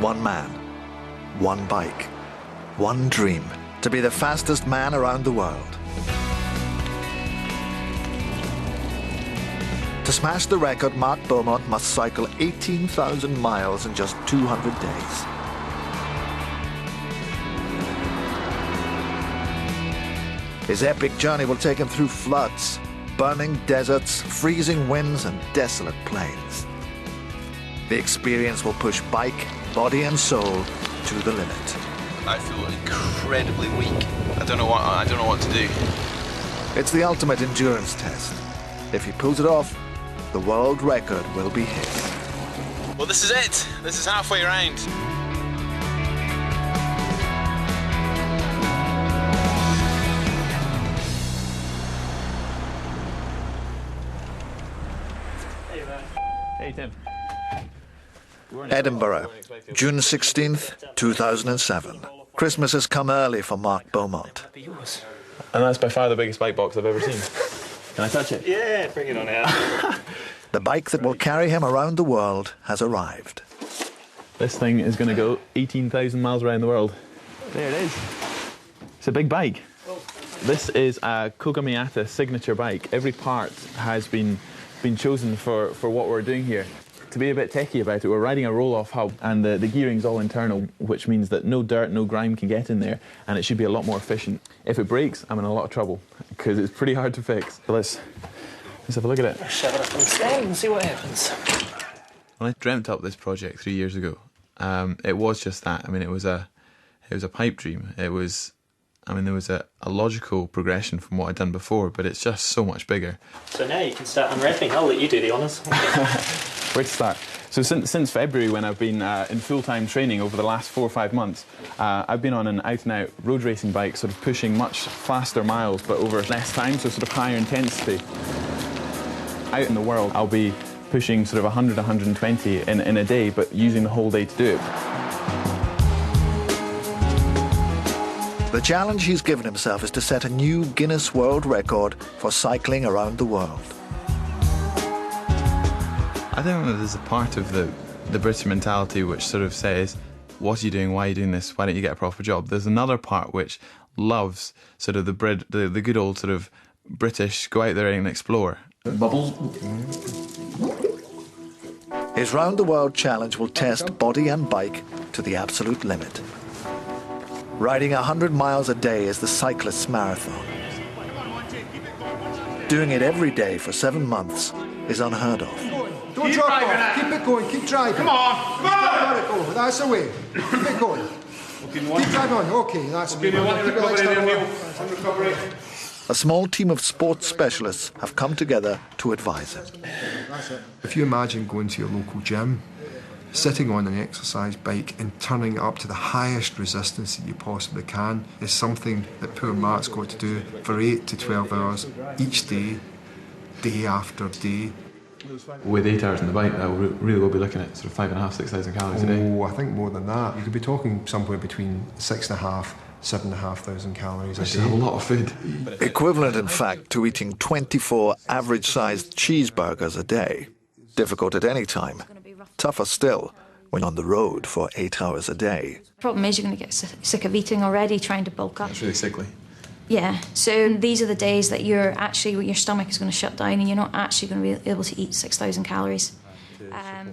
One man, one bike, one dream, to be the fastest man around the world. To smash the record, Mark Beaumont must cycle 18,000 miles in just 200 days. His epic journey will take him through floods, burning deserts, freezing winds, and desolate plains. The experience will push bike, body, and soul to the limit. I feel incredibly weak. I don't know what to do. It's the ultimate endurance test. If he pulls it off, the world record will be his. Well, this is it. This is halfway around. Hey, Tim. Edinburgh, June 16th, 2007. Christmas has come early for Mark Beaumont. And that's by far the biggest bike box I've ever seen. Can I touch it? Yeah, bring it on out. The bike that will carry him around the world has arrived. This thing is going to go 18,000 miles around the world. There it is. It's a big bike. This is a Kogamiata signature bike. Every part has been chosen for what we're doing here. To be a bit techie about it, we're riding a roll-off hub, and the gearing's all internal, which means that no dirt, no grime can get in there, and it should be a lot more efficient. If it breaks, I'm in a lot of trouble, because it's pretty hard to fix. So let's have a look at it. Shove it up on the stand and see what happens. When I dreamt up this project 3 years ago, it was just that. I mean, it was a pipe dream. It was, I mean, there was a logical progression from what I'd done before, but it's just so much bigger. So now you can start unwrapping. I'll let you do the honours. Where to start? So since February, when I've been in full-time training over the last 4 or 5 months, I've been on an out-and-out road racing bike, sort of pushing much faster miles, but over less time, so sort of higher intensity. Out in the world, I'll be pushing sort of 100, 120 in a day, but using the whole day to do it. The challenge he's given himself is to set a new Guinness World Record for cycling around the world. I don't know, there's a part of the British mentality which sort of says, what are you doing, why are you doing this, why don't you get a proper job? There's another part which loves sort of the good old sort of British, go out there and explore. Bubbles. His round the world challenge will test body and bike to the absolute limit. Riding 100 miles a day is the cyclist's marathon. Doing it every day for 7 months is unheard of. Don't drop off. Keep it going. Keep driving. Come on, come on! Let it go. That's the way. Keep it going. Keep driving on. Okay, that's okay. A small team of sports specialists have come together to advise him. If you imagine going to your local gym, sitting on an exercise bike and turning it up to the highest resistance that you possibly can is something that poor Mark's got to do for 8 to 12 hours each day, day after day. With 8 hours on the bike, I really will be looking at sort of 5,500, 6,000 calories a day. Oh, I think more than that. You could be talking somewhere between 6,500, 7,500 calories a Which day. is a lot of food. Equivalent, in fact, to eating 24 average-sized cheeseburgers a day. Difficult at any time. Tougher still when on the road for 8 hours a day. Problem is you're going to get sick of eating already, trying to bulk up. It's really sickly. Yeah, so these are the days that your stomach is going to shut down and you're not actually going to be able to eat 6,000 calories.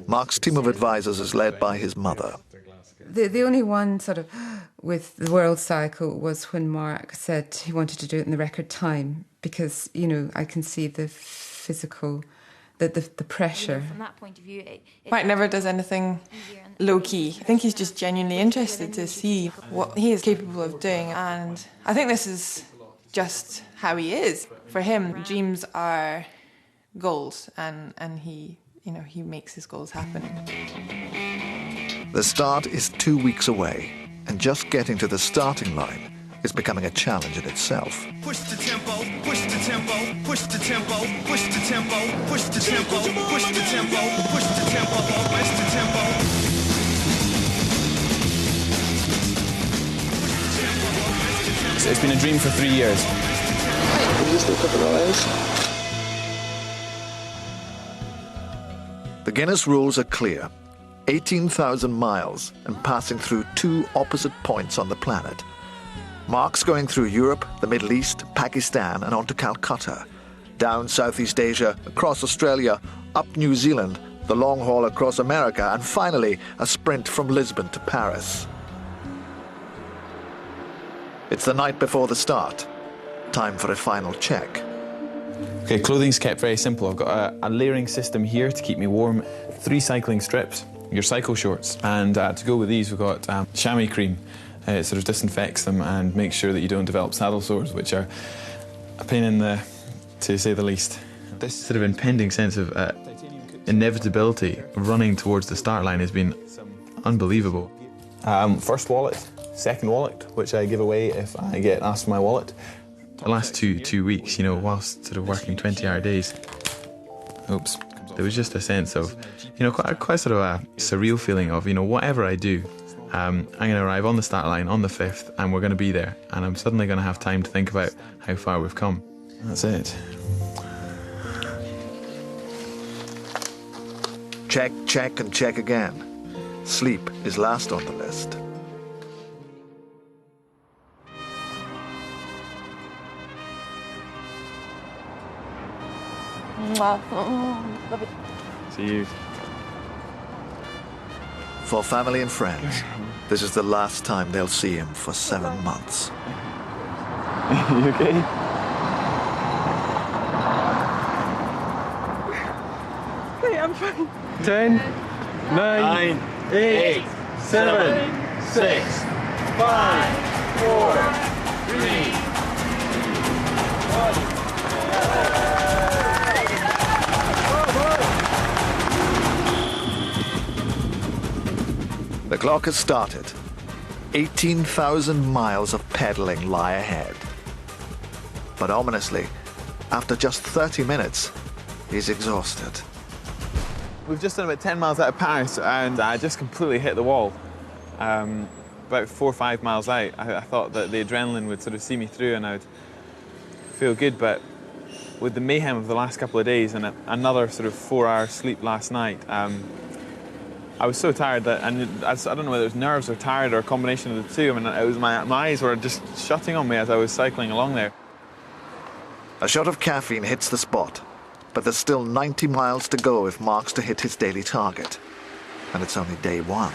Mark's team of advisors is led by his mother. The only one sort of with the world cycle was when Mark said he wanted to do it in the record time because, you know, I can see the physical, the pressure. From that point of view, Mark never does anything low-key. I think he's just genuinely interested to see what he is capable of doing, and I think this is just how he is. For him, dreams are goals, and he makes his goals happen. The start is 2 weeks away, and just getting to the starting line is becoming a challenge in itself. Push the tempo, push the tempo, push the tempo, push the tempo, push the tempo, push the tempo, push the tempo, push the tempo. It's been a dream for 3 years. The Guinness rules are clear. 18,000 miles and passing through 2 opposite points on the planet. Mark's going through Europe, the Middle East, Pakistan and on to Calcutta, down Southeast Asia, across Australia, up New Zealand, the long haul across America, and finally a sprint from Lisbon to Paris. It's the night before the start. Time for a final check. Okay, clothing's kept very simple. I've got a layering system here to keep me warm, 3 cycling strips, your cycle shorts, and to go with these we've got chamois cream. It sort of disinfects them and makes sure that you don't develop saddle sores, which are a pain in the, to say the least. This sort of impending sense of inevitability running towards the start line has been unbelievable. First wallet, second wallet, which I give away if I get asked for my wallet. The last two weeks, you know, whilst sort of working 20-hour days, there was just a sense of, you know, quite sort of a surreal feeling of, you know, whatever I do, I'm going to arrive on the start line on the 5th and we're going to be there, and I'm suddenly going to have time to think about how far we've come. That's it. Check, check and check again. Sleep is last on the list. Love it. See you. For family and friends, this is the last time they'll see him for 7 months. You okay? Hey, I'm fine. 10, 9, 8, 7, 6, 5, 4, 3, 1. The clock has started. 18,000 miles of pedaling lie ahead. But ominously, after just 30 minutes, he's exhausted. We've just done about 10 miles out of Paris and I just completely hit the wall. About 4 or 5 miles out, I thought that the adrenaline would sort of see me through and I'd feel good, but with the mayhem of the last couple of days and another sort of 4-hour sleep last night, I was so tired that, and I don't know whether it was nerves or tired or a combination of the two. I mean, it was my eyes were just shutting on me as I was cycling along there. A shot of caffeine hits the spot, but there's still 90 miles to go if Mark's to hit his daily target. And it's only day 1.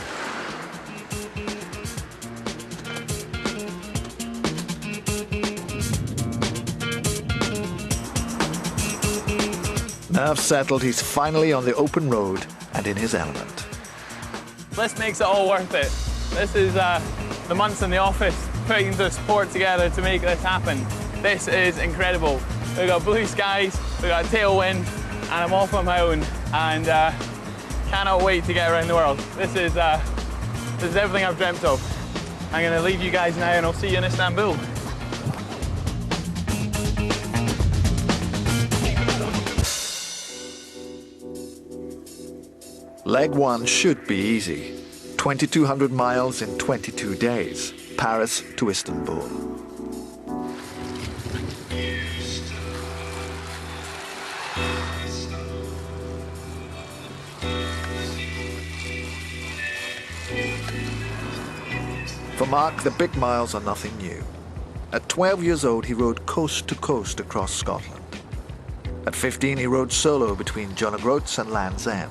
Nerves settled, he's finally on the open road and in his element. This makes it all worth it. This is the months in the office putting the support together to make this happen. This is incredible. We've got blue skies, we've got a tailwind, and I'm off on my own, and cannot wait to get around the world. This is everything I've dreamt of. I'm going to leave you guys now, and I'll see you in Istanbul. Leg 1 should be easy. 2,200 miles in 22 days. Paris to Istanbul. For Mark, the big miles are nothing new. At 12 years old, he rode coast to coast across Scotland. At 15, he rode solo between Jonagroats and Land's End.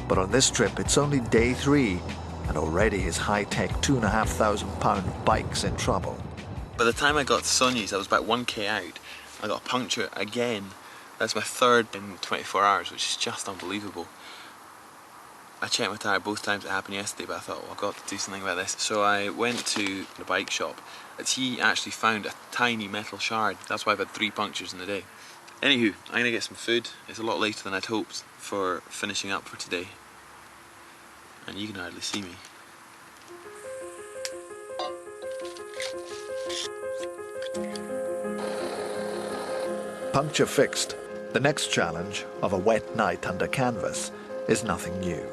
But on this trip, it's only day 3, and already his high-tech £2,500 bike's in trouble. By the time I got to Sonya's, I was about 1k out. I got a puncture again. That's my 3rd in 24 hours, which is just unbelievable. I checked my tyre both times it happened yesterday, but I thought, well, I've got to do something about this. So I went to the bike shop. He actually found a tiny metal shard. That's why I've had 3 punctures in the day. Anywho, I'm going to get some food. It's a lot later than I'd hoped for finishing up for today. And you can hardly see me. Puncture fixed, the next challenge of a wet night under canvas is nothing new.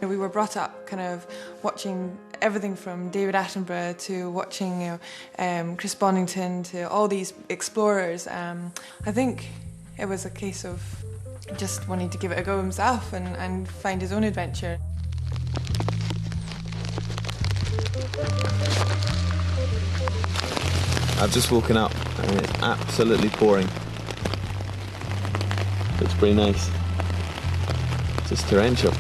We were brought up kind of watching everything from David Attenborough to watching Chris Bonington to all these explorers. I think it was a case of just wanted to give it a go himself and find his own adventure. I've just woken up and it's absolutely pouring. Looks pretty nice. Just torrential.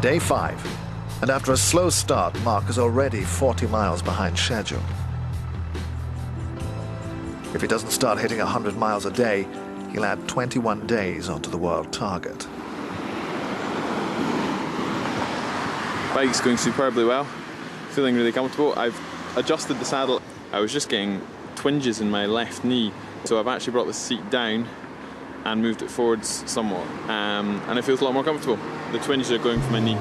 Day 5, and after a slow start, Mark is already 40 miles behind schedule. If he doesn't start hitting 100 miles a day, he'll add 21 days onto the world target. Bike's going superbly well, feeling really comfortable. I've adjusted the saddle. I was just getting twinges in my left knee, so I've actually brought the seat down and moved it forwards somewhat, and it feels a lot more comfortable. The twinges are going from my knee.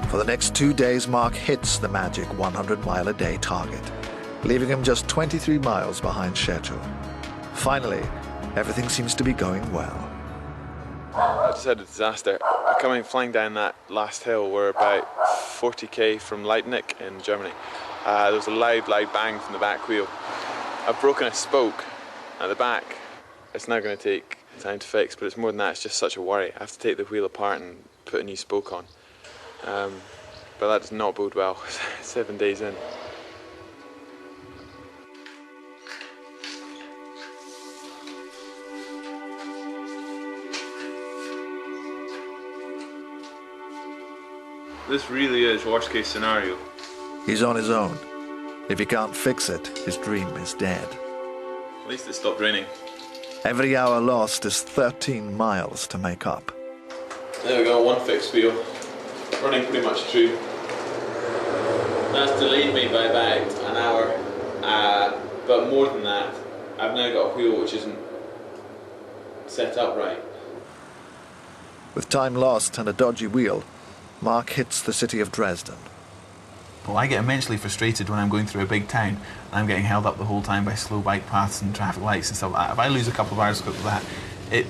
For the next 2 days, Mark hits the magic 100-mile-a-day target, leaving him just 23 miles behind schedule. Finally, everything seems to be going well. I just had a disaster. Flying down that last hill, we're about 40k from Leipzig in Germany. There was a loud bang from the back wheel. I've broken a spoke at the back. It's now going to take time to fix, but it's more than that, it's just such a worry. I have to take the wheel apart and put a new spoke on. But that does not bode well, 7 days in. This really is worst case scenario. He's on his own. If he can't fix it, his dream is dead. At least it stopped raining. Every hour lost is 13 miles to make up. There we go, one fixed wheel. Running pretty much true. That's delayed me by about an hour. But more than that, I've now got a wheel which isn't set up right. With time lost and a dodgy wheel, Mark hits the city of Dresden. Well, I get immensely frustrated when I'm going through a big town and I'm getting held up the whole time by slow bike paths and traffic lights and stuff like that. If I lose a couple of hours because of that, it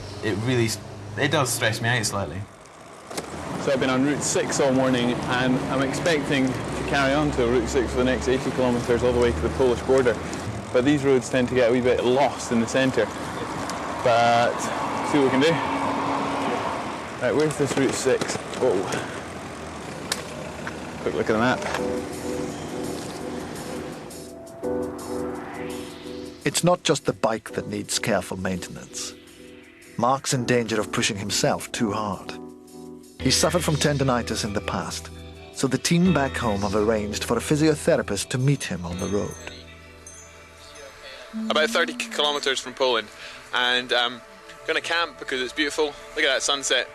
really does stress me out slightly. So I've been on Route 6 all morning and I'm expecting to carry on to Route 6 for the next 80 kilometres all the way to the Polish border. But these roads tend to get a wee bit lost in the centre. But see what we can do. Right, where's this Route 6? Whoa. Quick look at the map. It's not just the bike that needs careful maintenance. Mark's in danger of pushing himself too hard. He suffered from tendinitis in the past, so the team back home have arranged for a physiotherapist to meet him on the road. About 30 kilometres from Poland, and I'm going to camp because it's beautiful. Look at that sunset.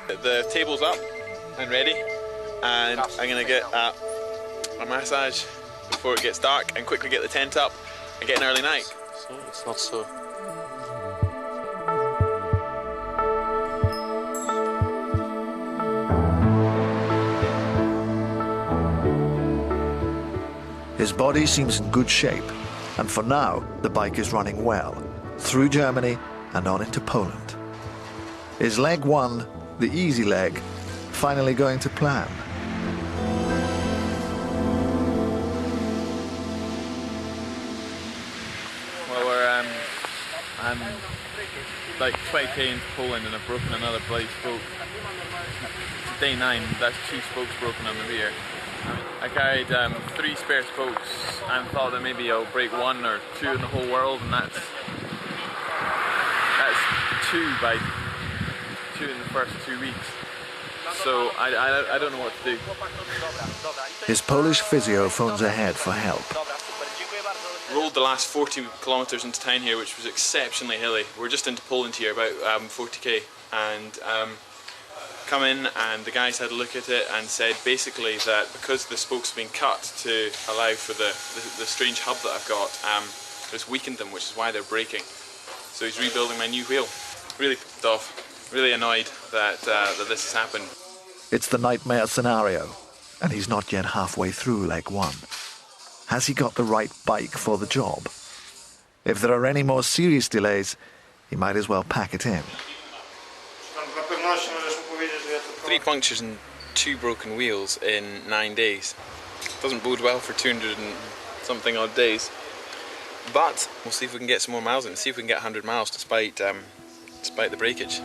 The table's up and ready. And I'm going to get a massage before it gets dark and quickly get the tent up and get an early night. So it's not so. His body seems in good shape, and for now, the bike is running well, through Germany and on into Poland. Is leg 1, the easy leg, finally going to plan? I'm like 20k into Poland and I've broken another blade spoke. It's day 9, that's 2 spokes broken on the rear. I carried 3 spare spokes and thought that maybe I'll break 1 or 2 in the whole world, and that's 2 in the first 2 weeks. So I don't know what to do. His Polish physio phones ahead for help. Rolled the last 40 kilometres into town here, which was exceptionally hilly. We're just into Poland here, about 40k, and come in, and the guys had a look at it and said basically that because the spokes have been cut to allow for the strange hub that I've got, it's weakened them, which is why they're breaking. So he's rebuilding my new wheel. Really pissed off, really annoyed that this has happened. It's the nightmare scenario, and he's not yet halfway through leg 1. Has he got the right bike for the job? If there are any more serious delays, he might as well pack it in. 3 punctures and 2 broken wheels in 9 days. Doesn't bode well for 200 and something odd days. But we'll see if we can get some more miles in, see if we can get 100 miles despite the breakage.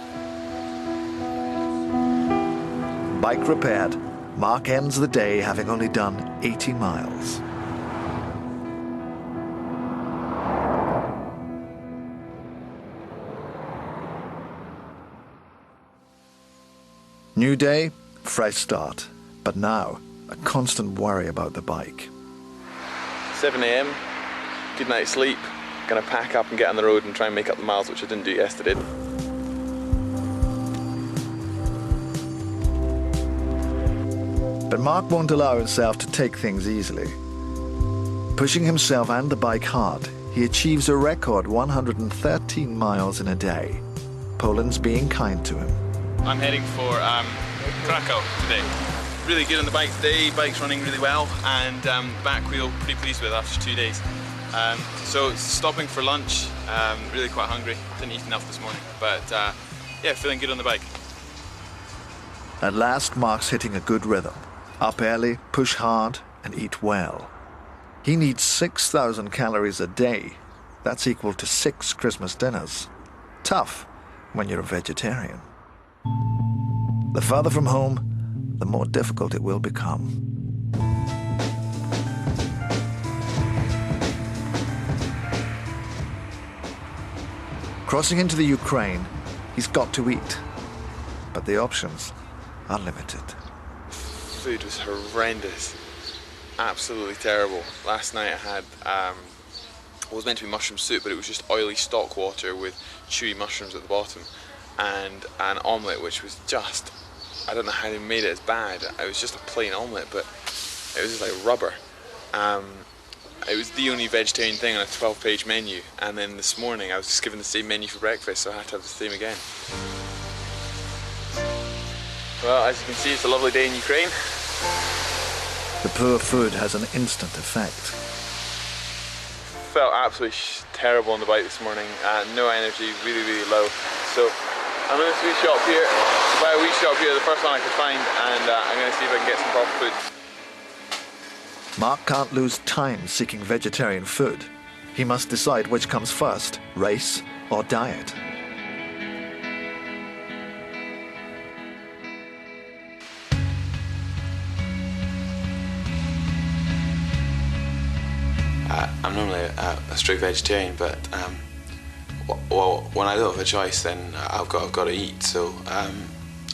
Bike repaired, Mark ends the day having only done 80 miles. New day, fresh start, but now a constant worry about the bike. 7 AM, good night's sleep. Gonna pack up and get on the road and try and make up the miles, which I didn't do yesterday. But Mark won't allow himself to take things easily. Pushing himself and the bike hard, he achieves a record 113 miles in a day. Poland's being kind to him. I'm heading for Krakow today. Really good on the bike today, bike's running really well, and back wheel pretty pleased with after 2 days. So stopping for lunch, really quite hungry, didn't eat enough this morning, but yeah, feeling good on the bike. At last, Mark's hitting a good rhythm. Up early, push hard, and eat well. He needs 6,000 calories a day. That's equal to 6 Christmas dinners. Tough when you're a vegetarian. The further from home, the more difficult it will become. Crossing into the Ukraine, he's got to eat. But the options are limited. Food was horrendous. Absolutely terrible. Last night I had, it was meant to be mushroom soup, but it was just oily stock water with chewy mushrooms at the bottom, and an omelette which was just, I don't know how they made it as bad. It was just a plain omelette, but it was just like rubber. It was the only vegetarian thing on a 12-page menu, and then this morning I was just given the same menu for breakfast, so I had to have the same again. Well, as you can see, it's a lovely day in Ukraine. The poor food has an instant effect. Felt absolutely terrible on the bike this morning, no energy, really, really low. So I'm in this wee shop here, buy a wee shop here, the first one I could find, and I'm going to see if I can get some proper food. Mark can't lose time seeking vegetarian food. He must decide which comes first, race or diet. I'm normally a strict vegetarian, but well, when I don't have a choice, then I've got to eat. So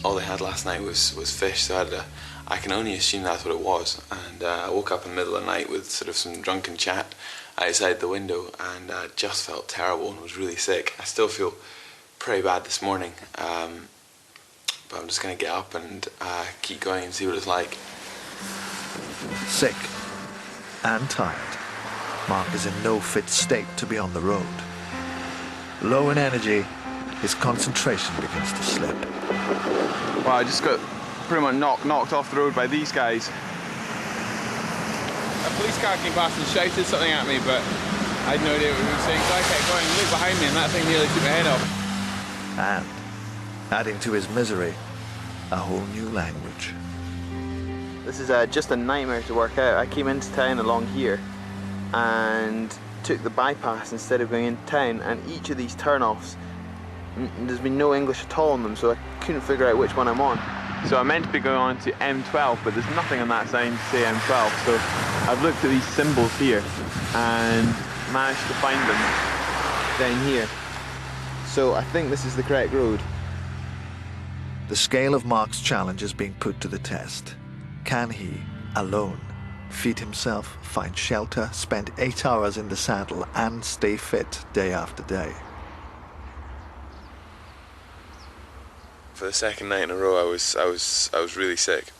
all they had last night was fish. So I can only assume that's what it was. And I woke up in the middle of the night with sort of some drunken chat outside the window, and just felt terrible and was really sick. I still feel pretty bad this morning, but I'm just going to get up and keep going and see what it's like. Sick and tired, Mark is in no fit state to be on the road. Low in energy, his concentration begins to slip. Well, I just got pretty much knocked off the road by these guys. A police car came past and shouted something at me, but I had no idea what he was saying, so I kept going and looked behind me, and that thing nearly took my head off. And, adding to his misery, a whole new language. This is just a nightmare to work out. I came into town along here and took the bypass instead of going into town, and each of these turn-offs, there's been no English at all on them, so I couldn't figure out which one I'm on. So I'm meant to be going on to M12, but there's nothing on that sign to say M12, so I've looked at these symbols here and managed to find them down here. So I think this is the correct road. The scale of Mark's challenge is being put to the test. Can he, alone, feed himself, find shelter, spend 8 hours in the saddle, and stay fit day after day? For the second night in a row, I was really sick.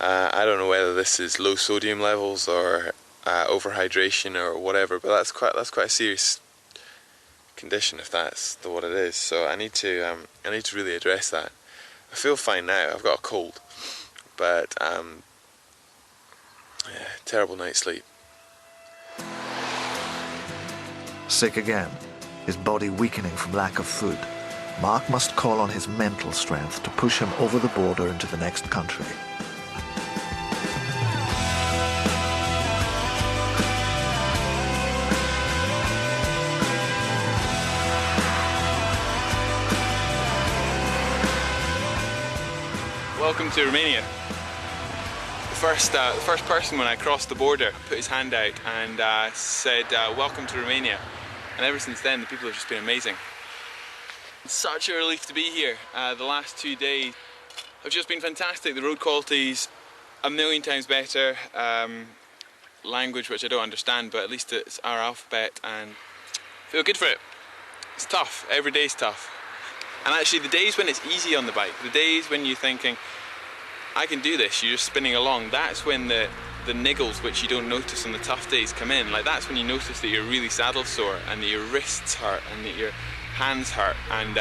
I don't know whether this is low sodium levels or overhydration or whatever, but that's quite a serious condition if that's what it is. So I need to really address that. I feel fine now. I've got a cold, but yeah, terrible night's sleep. Sick again, his body weakening from lack of food. Mark must call on his mental strength to push him over the border into the next country. Welcome to Romania. The first person when I crossed the border put his hand out and said, welcome to Romania. And ever since then, the people have just been amazing. It's such a relief to be here. The last 2 days have just been fantastic. The road quality's a million times better. Language which I don't understand, but at least it's our alphabet, and I feel good for it. It's tough, every day's tough. And actually the days when it's easy on the bike, the days when you're thinking, I can do this, you're just spinning along, that's when the niggles which you don't notice on the tough days come in. Like, that's when you notice that you're really saddle sore and that your wrists hurt and that your hands hurt, and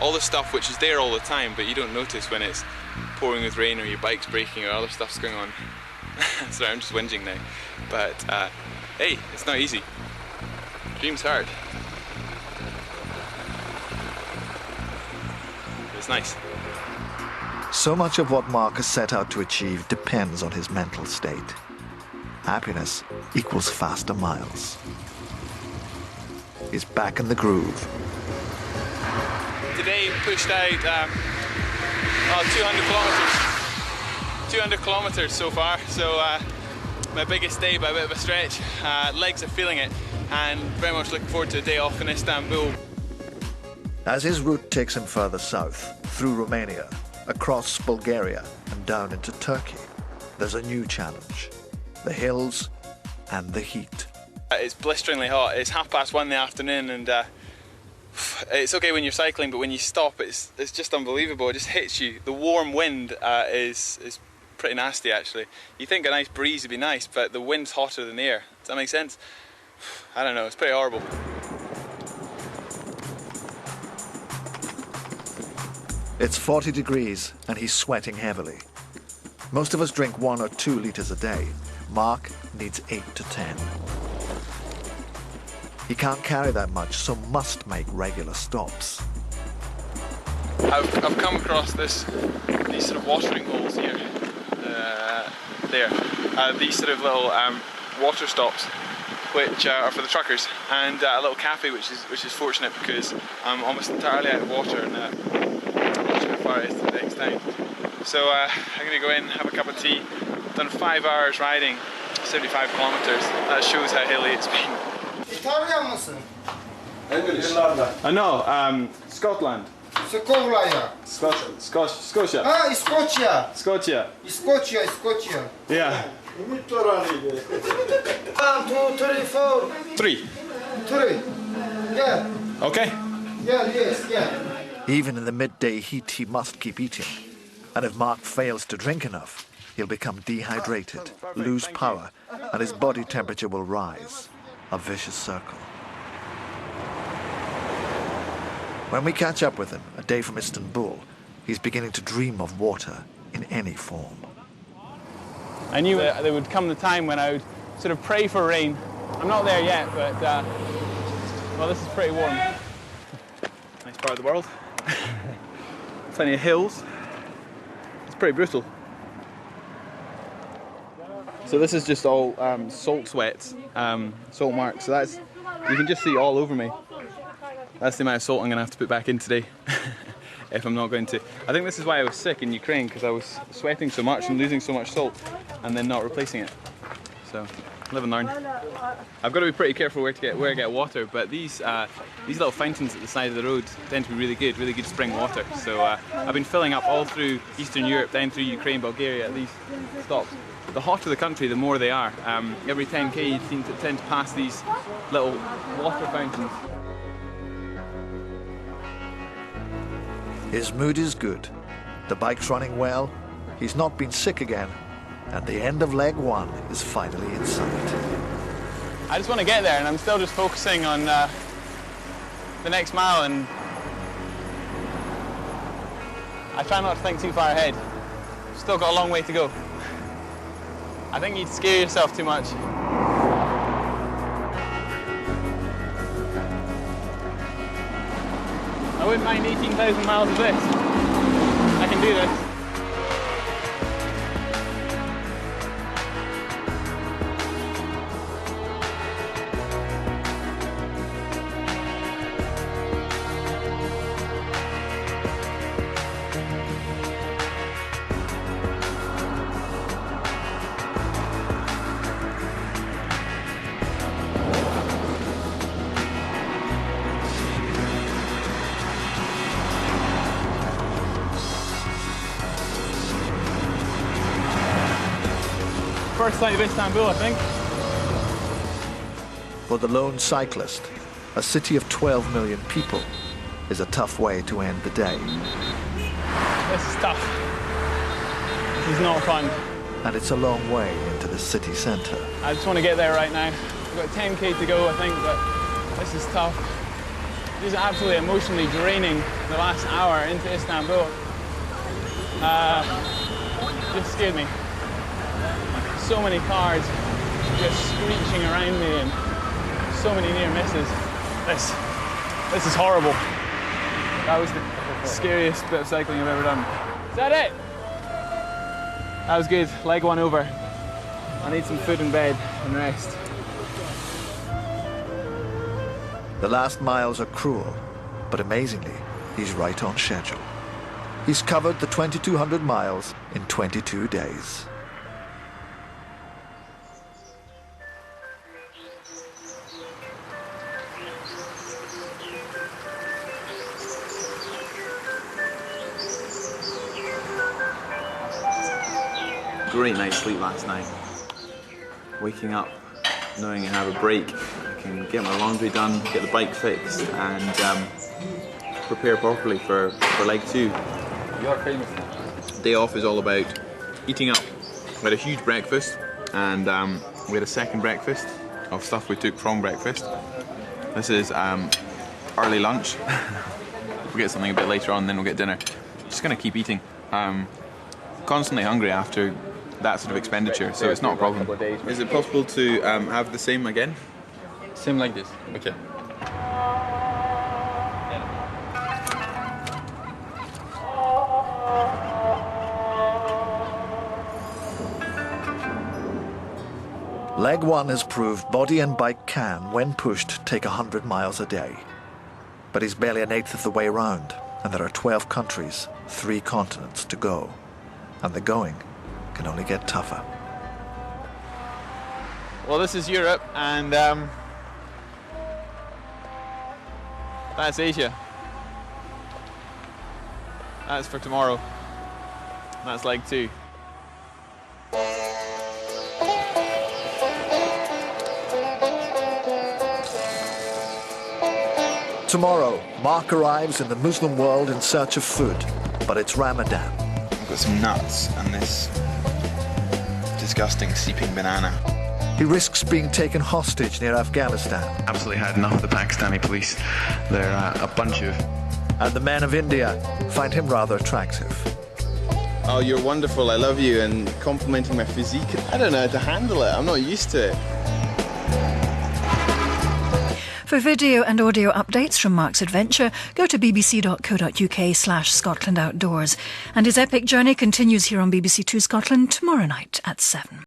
all the stuff which is there all the time but you don't notice when it's pouring with rain or your bike's breaking or other stuff's going on. Sorry, I'm just whinging now. But hey, it's not easy. Dream's hard. It's nice. So much of what Mark has set out to achieve depends on his mental state. Happiness equals faster miles. He's back in the groove. Today pushed out 200 kilometres. 200 kilometres so far, so my biggest day by a bit of a stretch. Legs are feeling it, and very much looking forward to a day off in Istanbul. As his route takes him further south, through Romania, across Bulgaria and down into Turkey, there's a new challenge: the hills and the heat. It's blisteringly hot. It's 1:30 in the afternoon, and it's okay when you're cycling, but when you stop, it's just unbelievable. It just hits you. The warm wind is pretty nasty, actually. You think a nice breeze would be nice, but the wind's hotter than the air. Does that make sense? I don't know. It's pretty horrible. It's 40 degrees and he's sweating heavily. Most of us drink 1 or 2 litres a day. Mark needs 8 to 10. He can't carry that much, so must make regular stops. I've come across these sort of watering holes here. These sort of little water stops, which are for the truckers, and a little cafe, which is fortunate because I'm almost entirely out of water, and how far it is to the next town. So I'm going to go in, have a cup of tea. Done 5 hours riding, 75 kilometres. That shows how hilly it's been. İtalyan mısın? English. No, Scotland. Scotia. Scotia. Ah, Scotia. Scotia. Scotia. Yeah. 1, 2, 3, 4. 3. 3. Yeah. Okay. Yeah, yes, yeah. Even in the midday heat, he must keep eating. And if Mark fails to drink enough, he'll become dehydrated, lose power, and his body temperature will rise. A vicious circle. When we catch up with him, a day from Istanbul, he's beginning to dream of water in any form. I knew that there would come the time when I would sort of pray for rain. I'm not there yet, but well, this is pretty warm. Nice part of the world. Plenty of hills. It's pretty brutal. So this is just all salt sweats, salt marks. So that's, you can just see all over me. That's the amount of salt I'm going to have to put back in today if I'm not going to. I think this is why I was sick in Ukraine, because I was sweating so much and losing so much salt and then not replacing it. So, live and learn. I've got to be pretty careful where I get water, but these little fountains at the side of the road tend to be really good spring water. So I've been filling up all through Eastern Europe, down through Ukraine, Bulgaria at these stops. The hotter the country, the more they are. Every 10k you tend to pass these little water fountains. His mood is good. The bike's running well. He's not been sick again. And the end of leg 1 is finally in sight. I just want to get there, and I'm still just focusing on the next mile, and I try not to think too far ahead. Still got a long way to go. I think you scare yourself too much. I wouldn't mind 18,000 miles of this. I can do this. First sight of Istanbul, I think. For the lone cyclist, a city of 12 million people is a tough way to end the day. This is tough. This is not fun. And it's a long way into the city centre. I just want to get there right now. We've got 10k to go, I think, but this is tough. This is absolutely emotionally draining the last hour into Istanbul. Just scared me. So many cars just screeching around me and so many near misses. This is horrible. That was the scariest bit of cycling I've ever done. Is that it? That was good. Leg one over. I need some food and bed and rest. The last miles are cruel, but amazingly, he's right on schedule. He's covered the 2,200 miles in 22 days. Great night's sleep last night. Waking up, knowing I have a break, I can get my laundry done, get the bike fixed, and prepare properly for leg 2. You're famous. Day off is all about eating up. We had a huge breakfast, and we had a second breakfast of stuff we took from breakfast. This is early lunch. We'll get something a bit later on, then we'll get dinner. Just gonna keep eating. Constantly hungry after that sort of expenditure, so it's not a problem. Is it possible to have the same again? Same like this. Okay. Leg 1 has proved body and bike can, when pushed, take 100 miles a day. But he's barely an eighth of the way round, and there are 12 countries, 3 continents to go. And the going can only get tougher. Well, this is Europe, and that's Asia. That's for tomorrow. That's leg 2. Tomorrow, Mark arrives in the Muslim world in search of food, but it's Ramadan. I've got some nuts and this disgusting seeping banana. He risks being taken hostage near Afghanistan. Absolutely had enough of the Pakistani police. They're a bunch of... And the men of India find him rather attractive. Oh, you're wonderful, I love you, and complimenting my physique. I don't know how to handle it, I'm not used to it. For video and audio updates from Mark's adventure, go to bbc.co.uk/Scotland Outdoors. And his epic journey continues here on BBC Two Scotland tomorrow night at 7.